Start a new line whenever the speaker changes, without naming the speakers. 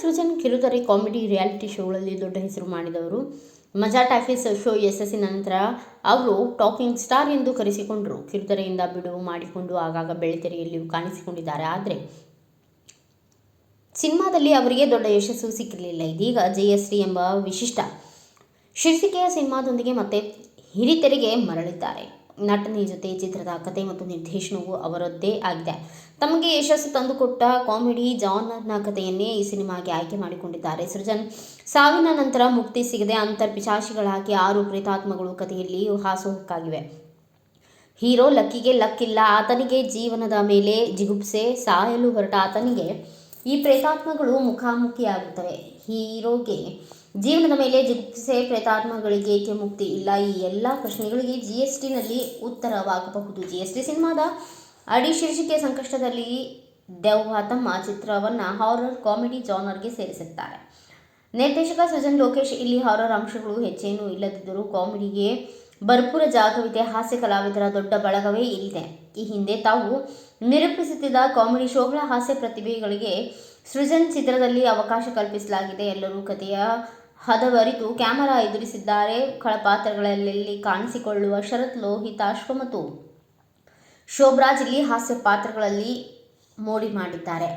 ಸೃಜನ್ ಕಿರುತೆರೆ comedy reality ಶೋಗಳಲ್ಲಿ ದೊಡ್ಡ ಹೆಸರು ಮಾಡಿದವರು. ಮಜಾ ಟಾಕೀಸ್ ಶೋ ಯಶಸ್ಸಿನ ನಂತರ ಅವರು ಟಾಕಿಂಗ್ ಸ್ಟಾರ್ ಎಂದು ಕರೆಸಿಕೊಂಡರು. ಕಿರುತೆರೆಯಿಂದ ಬಿಡುವು ಮಾಡಿಕೊಂಡು ಆಗಾಗ ಬೆಳ್ಳಿತೆರೆಯಲ್ಲಿಯೂ ಕಾಣಿಸಿಕೊಂಡಿದ್ದಾರೆ. ಆದರೆ ಸಿನಿಮಾದಲ್ಲಿ ಅವರಿಗೆ ದೊಡ್ಡ ಯಶಸ್ಸು ಸಿಕ್ಕಿರಲಿಲ್ಲ. ಇದೀಗ ಜಯಶ್ರೀ ಎಂಬ ವಿಶಿಷ್ಟ ಶೀರ್ಷಿಕೆಯ ಸಿನಿಮಾದೊಂದಿಗೆ ಮತ್ತೆ ಹಿರಿತೆರೆಗೆ ಮರಳಿದ್ದಾರೆ. ನಟನೆ ಜೊತೆ ಚಿತ್ರದ ಕಥೆ ಮತ್ತು ನಿರ್ದೇಶನವು ಅವರದ್ದೇ ಆಗಿದೆ. ತಮಗೆ ಯಶಸ್ಸು ತಂದುಕೊಟ್ಟ ಕಾಮಿಡಿ ಜಾನರ್ನ ಕಥೆಯನ್ನೇ ಈ ಸಿನಿಮಾಗೆ ಆಯ್ಕೆ ಮಾಡಿಕೊಂಡಿದ್ದಾರೆ. ಸೃಜನ್ ಸಾವಿನ ನಂತರ ಮುಕ್ತಿ ಸಿಗದೆ ಅಂತರ್ಪಿಶಾಚಿಗಳಾಗಿ 6 ಪ್ರೇತಾತ್ಮಗಳು ಕಥೆಯಲ್ಲಿ ಹಾಸುಹೊಕ್ಕಾಗಿವೆ. ಹೀರೋ ಲಕ್ಕಿಗೆ ಲಕ್ಕಿಲ್ಲ, ಆತನಿಗೆ ಜೀವನದ ಮೇಲೆ ಜಿಗುಪ್ಸೆ, ಸಾಯಲು ಹೊರಟ ಆತನಿಗೆ ಈ ಪ್ರೇತಾತ್ಮಗಳು ಮುಖಾಮುಖಿಯಾಗುತ್ತವೆ. ಹೀರೋಗೆ ಜೀವನದ ಮೇಲೆ ಜಿಗುಪ್ಸೆ, ಪ್ರೇತಾತ್ಮಗಳಿಗೆ ಏಕೆ ಮುಕ್ತಿ ಇಲ್ಲ? ಈ ಎಲ್ಲ ಪ್ರಶ್ನೆಗಳಿಗೆ ಜಿಎಸ್ಟಿನಲ್ಲಿ ಉತ್ತರವಾಗಬಹುದು. ಜಿಎಸ್ಟಿ ಸಿನಿಮಾದ ಅಡಿ ಶೀರ್ಷಿಕೆ ಸಂಕಷ್ಟದಲ್ಲಿ ದೆವ್ವ ತಮ್ಮ ಚಿತ್ರವನ್ನು ಹಾರರ್ ಕಾಮಿಡಿ ಜಾನರ್ಗೆ ಸೇರಿಸುತ್ತಾರೆ. ನಿರ್ದೇಶಕ ಸೃಜನ್ ಲೋಕೇಶ್ ಇಲ್ಲಿ ಹಾರರ್ ಅಂಶಗಳು ಹೆಚ್ಚೇನೂ ಇಲ್ಲದಿದ್ದರೂ ಕಾಮಿಡಿಗೆ ಭರ್ಪೂರ ಜಾಗವಿದೆ. ಹಾಸ್ಯ ಕಲಾವಿದರ ದೊಡ್ಡ ಬಳಗವೇ ಇಲ್ಲಿದೆ. ಈ ಹಿಂದೆ ತಾವು ನಿರೂಪಿಸುತ್ತಿದ್ದ ಕಾಮಿಡಿ ಶೋಗಳ ಹಾಸ್ಯ ಪ್ರತಿಭೆಗಳಿಗೆ ಸೃಜನ್ ಚಿತ್ರದಲ್ಲಿ ಅವಕಾಶ ಕಲ್ಪಿಸಲಾಗಿದೆ. ಎಲ್ಲರೂ ಕಥೆಯ ಹದವರಿತು ಕ್ಯಾಮರಾ ಎದುರಿಸಿದ್ದಾರೆ. ಖಳಪಾತ್ರಗಳಲ್ಲಿ ಕಾಣಿಸಿಕೊಳ್ಳುವ ಶರತ್ ಲೋಹಿತಾಶ್ವ ಮತ್ತು ಶೋಭರಾಜ್ ಇಲ್ಲಿ ಹಾಸ್ಯ ಪಾತ್ರಗಳಲ್ಲಿ ಮೋಡಿ ಮಾಡಿದ್ದಾರೆ.